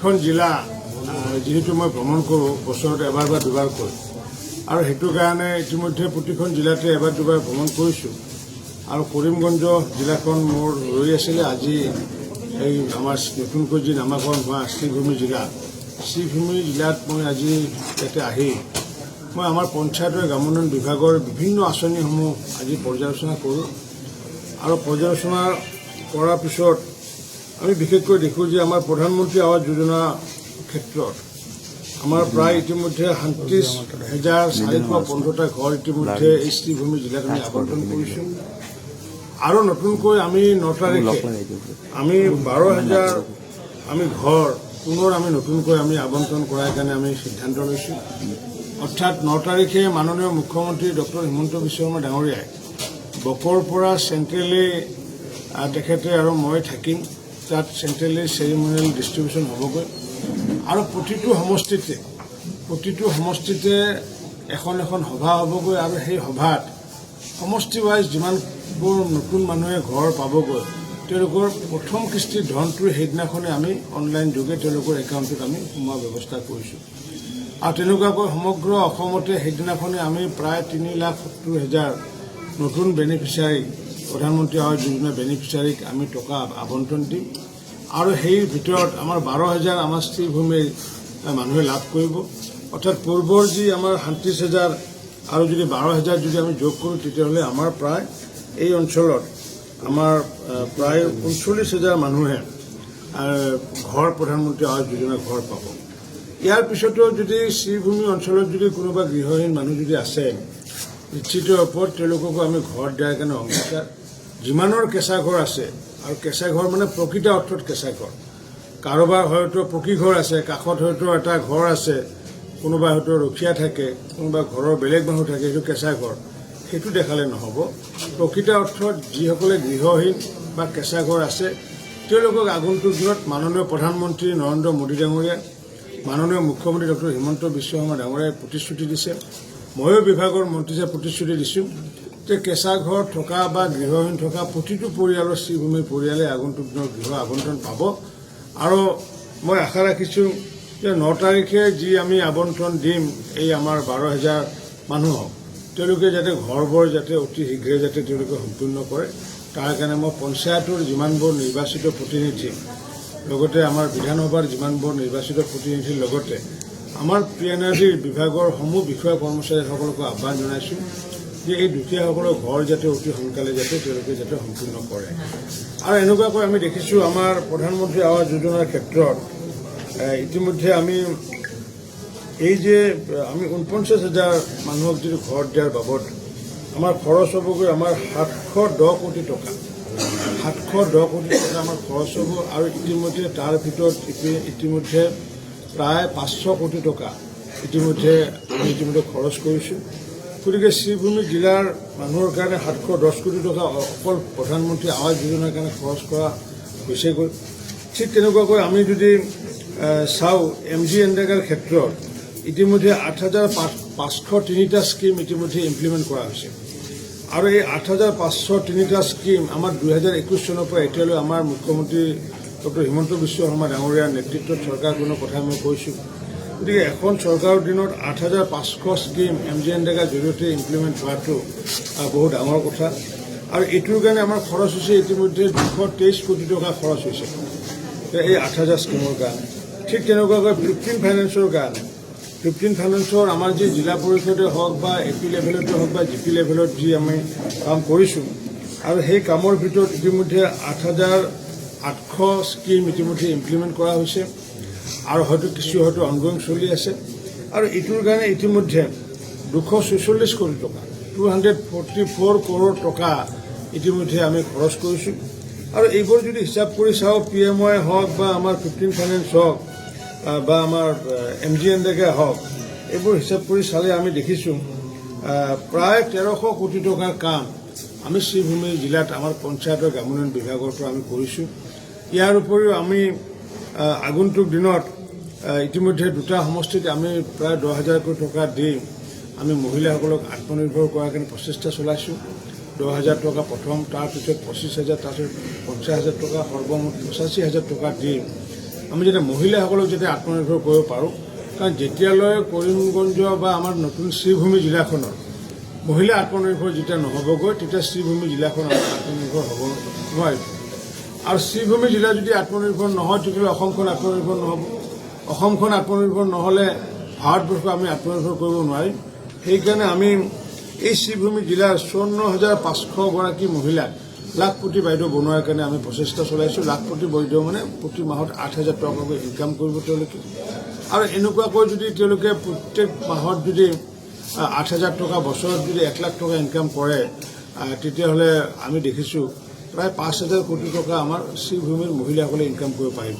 প্ৰতিখন জিলা যিহেতু মই ভ্ৰমণ কৰোঁ বছৰত এবাৰ বা দুবাৰকৈ, আৰু সেইটো কাৰণে ইতিমধ্যে প্ৰতিখন জিলাতে এবাৰ দুবাৰ ভ্ৰমণ কৰিছোঁ। আৰু কৰিমগঞ্জ জিলাখন মোৰ ৰৈ আছিলে। আজি এই আমাৰ নতুনকৈ যি নামাকৰণ হোৱা শ্ৰীভূমি জিলা, শ্ৰীভূমি জিলাত মই আজি ইয়াতে আহি মই আমাৰ পঞ্চায়তৰ গ্ৰামোন্নয়ন বিভাগৰ বিভিন্ন আঁচনিসমূহ আজি পৰ্যালোচনা কৰোঁ। আৰু পৰ্যালোচনা কৰাৰ পিছত আমি বিশেষকৈ দেখোঁ যে আমাৰ প্ৰধানমন্ত্ৰী আৱাস যোজনাৰ ক্ষেত্ৰত আমাৰ প্ৰায় ইতিমধ্যে 37,415টা ঘৰ ইতিমধ্যে এই শ্ৰীভূমি জিলাত আমি আবণ্টন কৰিছোঁ। আৰু নতুনকৈ আমি 9 তাৰিখে আমি 12,000 আমি ঘৰ পুনৰ আমি নতুনকৈ আমি আবণ্টন কৰাৰ কাৰণে আমি সিদ্ধান্ত লৈছোঁ। অৰ্থাৎ 9 তাৰিখে মাননীয় মুখ্যমন্ত্ৰী ডক্টৰ হিমন্ত বিশ্ব শৰ্মা ডাঙৰীয়াই বকৰ পৰা চেণ্ট্ৰেলি তেখেতে আৰু মই থাকিম। তাত চেণ্ট্ৰেলি চেৰিমনিয়েল ডিষ্ট্ৰিবিউশ্যন হ'বগৈ। আৰু প্ৰতিটো সমষ্টিতে এখন সভা হ'বগৈ। আৰু সেই সভাত সমষ্টি ৱাইজ যিমানবোৰ নতুন মানুহে ঘৰ পাবগৈ, তেওঁলোকৰ প্ৰথম কিস্তিৰ ধনটো সেইদিনাখনে আমি অনলাইন যোগে তেওঁলোকৰ একাউণ্টত আমি সোমোৱাৰ ব্যৱস্থা কৰিছোঁ। আৰু তেনেকুৱাকৈ সমগ্ৰ অসমতে সেইদিনাখনে আমি প্ৰায় 3,70,000 নতুন বেনিফিচিয়াৰী, প্ৰধানমন্ত্ৰী আৱাস যোজনা বেনিফিচিয়াৰীক আমি টকা আবণ্টন দিম। আৰু সেই ভিতৰত আমাৰ 12,000 আমাৰ শ্ৰীভূমিৰ মানুহে লাভ কৰিব। অৰ্থাৎ পূৰ্বৰ যি আমাৰ 37,000 আৰু যদি 12,000 যদি আমি যোগ কৰোঁ, তেতিয়াহ'লে আমাৰ প্ৰায় এই অঞ্চলত আমাৰ প্ৰায় 39,000 মানুহে ঘৰ প্ৰধানমন্ত্ৰী আৱাস যোজনাৰ ঘৰ পাব। ইয়াৰ পিছতো যদি শ্ৰীভূমি অঞ্চলত যদি কোনোবা গৃহহীন মানুহ যদি আছে, নিশ্চিত ওপৰত তেওঁলোককো আমি ঘৰ দিয়াৰ কাৰণে অংগীকাৰ। যিমানৰ কেঁচা ঘৰ আছে, আৰু কেঁচা ঘৰ মানে প্ৰকৃত অৰ্থত কেঁচা ঘৰ, কাৰোবাৰ হয়তো পকী ঘৰ আছে, কাষত হয়তো এটা ঘৰ আছে, কোনোবা হয়তো ৰখীয়া থাকে, কোনোবা ঘৰৰ বেলেগ মানুহ থাকে, সেইটো কেঁচা ঘৰ, সেইটো দেখালে নহ'ব। প্ৰকৃত অৰ্থত যিসকলে গৃহহীন বা কেঁচা ঘৰ আছে, তেওঁলোকক আগন্তুক দিনত মাননীয় প্ৰধানমন্ত্ৰী নৰেন্দ্ৰ মোদী ডাঙৰীয়া, মাননীয় মুখ্যমন্ত্ৰী ডক্টৰ হিমন্ত বিশ্ব শৰ্মা ডাঙৰীয়াই প্ৰতিশ্ৰুতি দিছে। ময়ো বিভাগৰ মন্ত্ৰীয়ে প্ৰতিশ্ৰুতি দিছোঁ যে কেঁচা ঘৰ থকা বা গৃহহীন থকা প্ৰতিটো পৰিয়ালৰ শ্ৰীভূমিৰ পৰিয়ালে আগন্তুক দিনত গৃহ আবণ্টন পাব। আৰু মই আশা ৰাখিছোঁ যে 9 তাৰিখে যি আমি আবণ্টন দিম এই আমাৰ 12,000 মানুহক, তেওঁলোকে যাতে ঘৰবোৰ যাতে অতি শীঘ্ৰে যাতে তেওঁলোকে সম্পূৰ্ণ কৰে, তাৰ কাৰণে মই পঞ্চায়তৰ যিমানবোৰ নিৰ্বাচিত প্ৰতিনিধি, লগতে আমাৰ বিধানসভাৰ যিমানবোৰ নিৰ্বাচিত প্ৰতিনিধিৰ লগতে আমাৰ PNRD বিভাগৰ সমূহ বিষয়া কৰ্মচাৰীসকলকো আহ্বান জনাইছোঁ যে এই দুখীয়াসকলৰ ঘৰ যাতে অতি সোনকালে যাতে তেওঁলোকে যাতে সম্পূৰ্ণ কৰে। আৰু এনেকুৱাকৈ আমি দেখিছোঁ আমাৰ প্ৰধানমন্ত্ৰী আৱাস যোজনাৰ ক্ষেত্ৰত ইতিমধ্যে আমি এই যে আমি 49,000 মানুহক যদি ঘৰ দিয়াৰ বাবদ আমাৰ খৰচ হ'বগৈ আমাৰ 710 কোটি টকা। 710 কোটি টকা আমাৰ খৰচ হ'ব। আৰু ইতিমধ্যে তাৰ ভিতৰত ইতিমধ্যে প্ৰায় 500 কোটি টকা ইতিমধ্যে খৰচ কৰিছোঁ। গতিকে শ্ৰীভূমি জিলাৰ মানুহৰ কাৰণে 710 কোটি টকা অকল প্ৰধানমন্ত্ৰী আৱাস যোজনাৰ কাৰণে খৰচ কৰা হৈছেগৈ। ঠিক তেনেকুৱাকৈ আমি যদি চাওঁ MGNREGAৰ ক্ষেত্ৰত ইতিমধ্যে 8,503টা স্কিম ইতিমধ্যে ইমপ্লিমেণ্ট কৰা হৈছে। আৰু এই 8,503টা স্কিম আমাৰ 2021 চনৰ পৰা এতিয়ালৈ আমাৰ মুখ্যমন্ত্ৰী ডক্টৰ হিমন্ত বিশ্ব শৰ্মা ডাঙৰীয়াৰ নেতৃত্বত চৰকাৰখনৰ কথা মই কৈছোঁ। গতিকে এখন চৰকাৰৰ দিনত 8,500 স্কিম MGNREGAৰ জৰিয়তে ইমপ্লিমেণ্ট হোৱাটো বহুত ডাঙৰ কথা। আৰু এইটোৰ কাৰণে আমাৰ খৰচ হৈছে ইতিমধ্যে 223 কোটি টকা খৰচ হৈছে এই 8,000 স্কিমৰ কাৰণে। ঠিক তেনেকুৱাকৈ 15 ফাইনেন্সৰ কাৰণে 15 ফাইনেন্সৰ আমাৰ যি জিলা পৰিষদে হওক বা AP লেভেলতে হওক বা GP লেভেলত যি আমি কাম কৰিছোঁ, আৰু সেই কামৰ ভিতৰত ইতিমধ্যে 8,800 স্কিম ইতিমধ্যে ইমপ্লিমেণ্ট কৰা হৈছে। আৰু হয়তো অনগোয়িং চলি আছে। আৰু এইটোৰ কাৰণে ইতিমধ্যে 246 কোটি টকা 244 কৰোৰ টকা ইতিমধ্যে আমি খৰচ কৰিছোঁ। আৰু এইবোৰ যদি হিচাপ কৰি চাওঁ, PMY হওক বা আমাৰ 15 ফাইনেন্স হওক বা আমাৰ MGNREGA হওক, এইবোৰ হিচাপ কৰি চালে আমি দেখিছোঁ প্ৰায় 1300 কোটি টকাৰ কাম আমি শ্ৰীভূমি জিলাত আমাৰ পঞ্চায়তৰ গ্ৰামোন্নয়ন বিভাগৰ পৰা আমি কৰিছোঁ। ইয়াৰ উপৰিও আমি আগন্তুক দিনত ইতিমধ্যে 2টা সমষ্টিত আমি প্ৰায় 10,000 কোটি টকা দি আমি মহিলাসকলক আত্মনিৰ্ভৰ কৰাৰ কাৰণে প্ৰচেষ্টা চলাইছোঁ। 10,000 টকা প্ৰথম, তাৰপিছত 25,000, তাৰপিছত 50,000 টকা, সৰ্বমুঠ 85,000 টকা দি আমি যাতে মহিলাসকলক যাতে আত্মনিৰ্ভৰ কৰিব পাৰোঁ। কাৰণ যেতিয়ালৈ কৰিমগঞ্জ বা আমাৰ নতুন শ্ৰীভূমি জিলাখনৰ মহিলা আত্মনিৰ্ভৰ যেতিয়া নহ'বগৈ, তেতিয়া শ্ৰীভূমি জিলাখন আমাৰ আত্মনিৰ্ভৰ হ'ব নোৱাৰিব। আৰু শ্ৰীভূমি জিলা যদি আত্মনিৰ্ভৰ নহয়, তেতিয়াহ'লে অসমখন আত্মনিৰ্ভৰ নহ'ব। অসমখন আত্মনিৰ্ভৰ নহ'লে ভাৰতবৰ্ষ আমি আত্মনিৰ্ভৰ কৰিব নোৱাৰিম। সেইকাৰণে আমি এই শ্ৰীভূমি জিলাৰ 54,500 মহিলাক লাখপতি বাইদেউ বনোৱাৰ কাৰণে আমি প্ৰচেষ্টা চলাইছোঁ। লাখপতি বাইদেউ মানে প্ৰতি মাহত 8,000 টকাকৈ ইনকাম কৰিব তেওঁলোকে। আৰু এনেকুৱাকৈ যদি তেওঁলোকে প্ৰত্যেক মাহত যদি 8,000 টকা, বছৰত যদি 1 লাখ টকা ইনকাম কৰে, তেতিয়াহ'লে আমি দেখিছোঁ প্ৰায় 5,000 কোটি টকা আমাৰ শ্ৰীভূমিৰ মহিলাসকলে ইনকাম কৰিব পাৰিব।